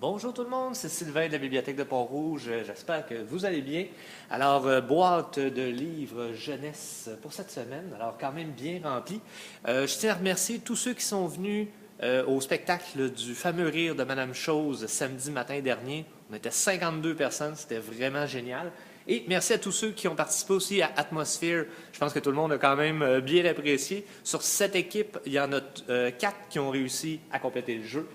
Bonjour tout le monde, c'est Sylvain de la Bibliothèque de Pont-Rouge. J'espère que vous allez bien. Alors, boîte de livres jeunesse pour cette semaine, alors quand même bien remplie. Je tiens à remercier tous ceux qui sont venus au spectacle du fameux rire de Madame Chose samedi matin dernier. On était 52 personnes, c'était vraiment génial. Et merci à tous ceux qui ont participé aussi à Atmosphere. Je pense que tout le monde a quand même bien apprécié. Sur cette équipe, il y en a 4 qui ont réussi à compléter le jeu.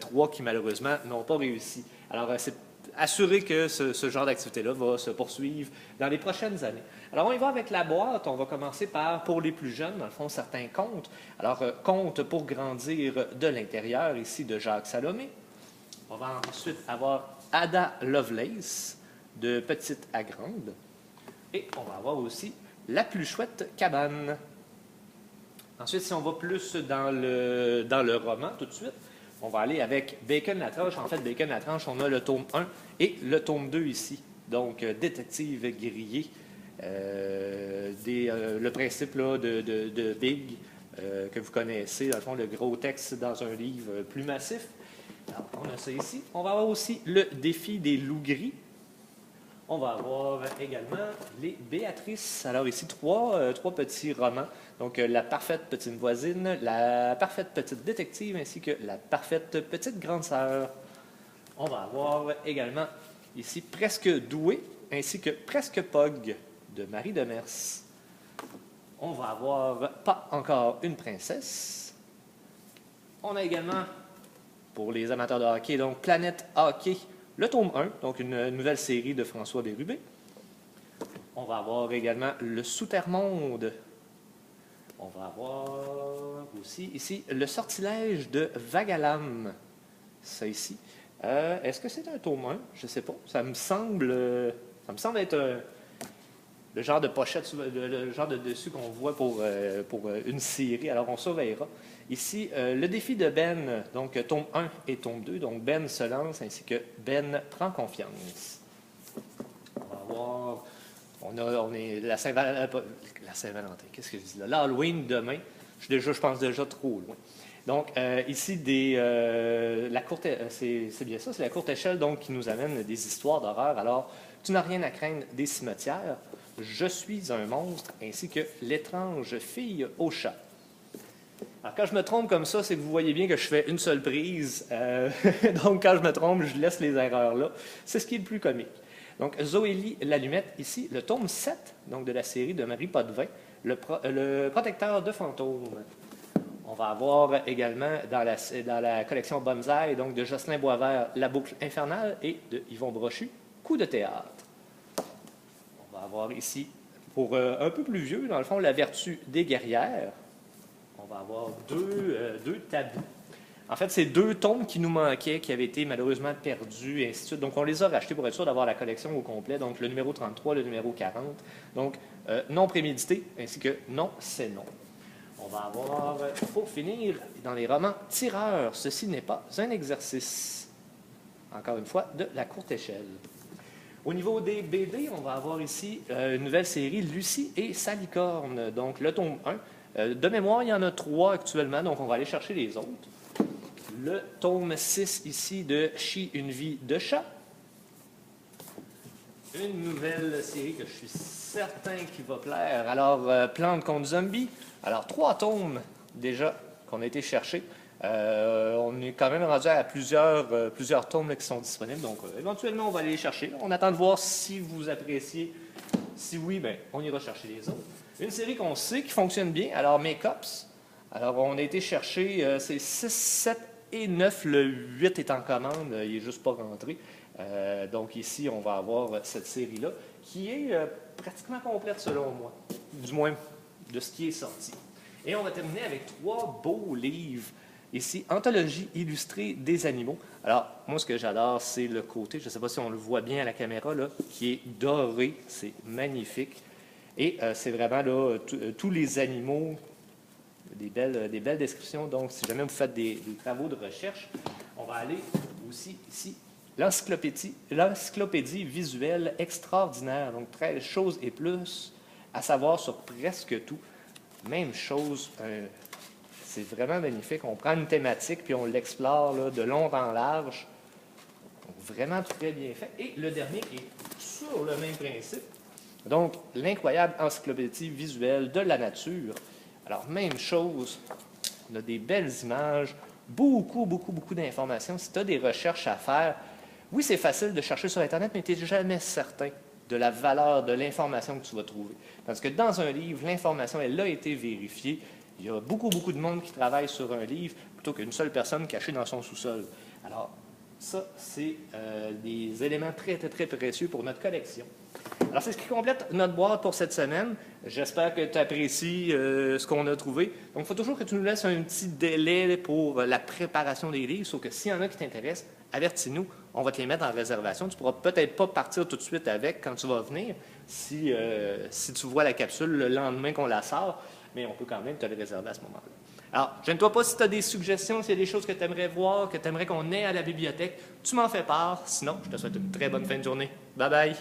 3 qui malheureusement n'ont pas réussi. Alors, c'est assuré que ce genre d'activité-là va se poursuivre dans les prochaines années. Alors, on y va avec la boîte. On va commencer par, pour les plus jeunes, dans le fond, certains contes. Alors, contes pour grandir de l'intérieur, ici de Jacques Salomé. On va ensuite avoir Ada Lovelace, de petite à grande. Et on va avoir aussi La plus chouette cabane. Ensuite, si on va plus dans le roman tout de suite, on va aller avec Bacon la tranche. En fait, Bacon la tranche, on a le tome 1 et le tome 2 ici. Donc, détective grillé. Le principe là, de Big, que vous connaissez, dans le fond, le gros texte dans un livre plus massif. Alors, on a ça ici. On va avoir aussi le défi des loups gris. On va avoir également les Béatrices. Alors ici, trois petits romans. Donc, La parfaite petite voisine, La parfaite petite détective, ainsi que La parfaite petite grande sœur. On va avoir également ici Presque doué, ainsi que Presque Pog, de Marie Demers. On va avoir Pas encore une princesse. On a également, pour les amateurs de hockey, donc Planète Hockey, le tome 1, donc une nouvelle série de François Bérubé. On va avoir également Le Souterre-Monde. On va avoir aussi ici Le Sortilège de Vagalam. Ça ici. Est-ce que c'est un tome 1? Je ne sais pas. Ça me semble être le genre de pochette, le genre de dessus qu'on voit pour une série. Alors, on surveillera. Ici, le défi de Ben, donc tome 1 et tome 2. Donc, Ben se lance ainsi que Ben prend confiance. On va voir. On est la Saint-Valentin. Qu'est-ce que je dis là? L'Halloween demain. Je pense déjà trop loin. Donc, ici, la courte, c'est bien ça, c'est la courte échelle donc, qui nous amène des histoires d'horreur. Alors, Tu n'as rien à craindre des cimetières, Je suis un monstre, ainsi que L'étrange fille au chat. Alors, quand je me trompe comme ça, c'est que vous voyez bien que je fais une seule prise. Donc, quand je me trompe, je laisse les erreurs là. C'est ce qui est le plus comique. Donc, Zoélie l'allumette, ici, le tome 7 donc, de la série de Marie Potvin, le protecteur de fantômes. On va avoir également dans la collection Bonsaï, donc de Jocelyn Boisvert, La boucle infernale et de Yvon Brochu, Coup de théâtre. On va avoir ici, pour un peu plus vieux, dans le fond, La vertu des guerrières. On va avoir deux tabous. En fait, c'est 2 tomes qui nous manquaient, qui avaient été malheureusement perdus, et ainsi de suite. Donc, on les a rachetés pour être sûr d'avoir la collection au complet. Donc, le numéro 33, le numéro 40. Donc, non prémédité, ainsi que non, c'est non. On va avoir, pour finir, dans les romans, Tireur, ceci n'est pas un exercice. Encore une fois, de la courte échelle. Au niveau des BD, on va avoir ici une nouvelle série, Lucie et sa licorne. Donc, le tome 1. De mémoire, il y en a 3 actuellement, donc on va aller chercher les autres. Le tome 6 ici de Chi, une vie de chat. Une nouvelle série que je suis certain qui va plaire. Alors, Plante contre zombie. Alors, 3 tomes déjà qu'on a été chercher. On est quand même rendu à plusieurs tomes là, qui sont disponibles. Donc, éventuellement, on va aller les chercher. On attend de voir si vous appréciez. Si oui, bien, on ira chercher les autres. Une série qu'on sait qui fonctionne bien. Alors, Make-ups. Alors, on a été chercher, c'est 6, 7 et 9. Le 8 est en commande. Il n'est juste pas rentré. Donc, ici, on va avoir cette série-là qui est pratiquement complète selon moi. Du moins, de ce qui est sorti. Et on va terminer avec 3 beaux livres. Ici, Anthologie illustrée des animaux. Alors, moi, ce que j'adore, c'est le côté, je ne sais pas si on le voit bien à la caméra, là, qui est doré. C'est magnifique. Et c'est vraiment là, tous les animaux, des belles descriptions. Donc, si jamais vous faites des travaux de recherche, on va aller aussi ici. L'encyclopédie visuelle extraordinaire. Donc, 13 choses et plus à savoir sur presque tout. Même chose, c'est vraiment magnifique. On prend une thématique puis on l'explore là, de long en large. vraiment très bien fait. Et le dernier est sur le même principe. Donc, l'incroyable encyclopédie visuelle de la nature. Alors, même chose, on a des belles images, beaucoup d'informations. Si tu as des recherches à faire, oui, c'est facile de chercher sur Internet, mais tu n'es jamais certain de la valeur de l'information que tu vas trouver. Parce que dans un livre, l'information, elle a été vérifiée. Il y a beaucoup de monde qui travaille sur un livre plutôt qu'une seule personne cachée dans son sous-sol. Alors, ça, c'est des éléments très précieux pour notre collection. Alors, c'est ce qui complète notre boîte pour cette semaine. J'espère que tu apprécies ce qu'on a trouvé. Donc, il faut toujours que tu nous laisses un petit délai pour la préparation des livres, sauf que s'il y en a qui t'intéressent, avertis-nous, on va te les mettre en réservation. Tu ne pourras peut-être pas partir tout de suite avec quand tu vas venir, si tu vois la capsule le lendemain qu'on la sort, mais on peut quand même te les réserver à ce moment-là. Alors, gêne-toi pas si tu as des suggestions, s'il y a des choses que tu aimerais voir, que tu aimerais qu'on ait à la bibliothèque, tu m'en fais part. Sinon, je te souhaite une très bonne fin de journée. Bye bye!